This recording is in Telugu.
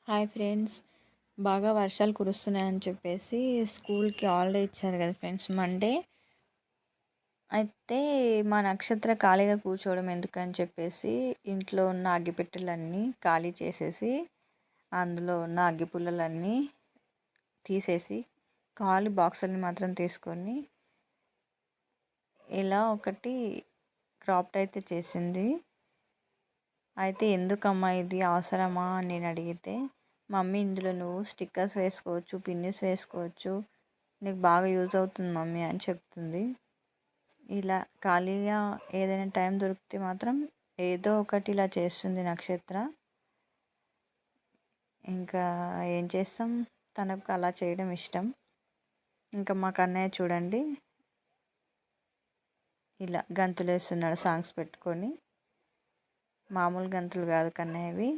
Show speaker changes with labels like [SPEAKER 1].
[SPEAKER 1] Hi friends. బాగా వర్షాలు కురుస్తున్నాయని చెప్పేసి స్కూల్‌కి హాలిడే ఇచ్చారు కదా ఫ్రెండ్స్ మండే. అయితే మా నక్షత్ర ఖాళీగా కూర్చోవడం ఎందుకని చెప్పేసి ఇంట్లో ఉన్న అగ్గిపెట్టెలన్నీ ఖాళీ చేసేసి, అందులో ఉన్న అగ్గిపుల్లలన్నీ తీసేసి, ఖాళీ బాక్సులని మాత్రం తీసుకొని ఇలా ఒకటి క్రాఫ్ట్ అయితే చేసింది. అయితే ఎందుకమ్మా ఇది అవసరమా అని నేను అడిగితే, మమ్మీ ఇందులో నువ్వు స్టిక్కర్స్ వేసుకోవచ్చు, పిన్నిస్ వేసుకోవచ్చు, నీకు బాగా యూజ్ అవుతుంది మమ్మీ అని చెప్తుంది. ఇలా ఖాళీగా ఏదైనా టైం దొరికితే మాత్రం ఏదో ఒకటి ఇలా చేస్తుంది నక్షత్ర. ఇంకా ఏం చేస్తాం, తనకు అలా చేయడం ఇష్టం. ఇంకా మా కన్నయ్య చూడండి ఇలా గంతులేస్తున్నాడు సాంగ్స్ పెట్టుకొని. మామూలు గంతులు కాదు కన్నయ్యవి,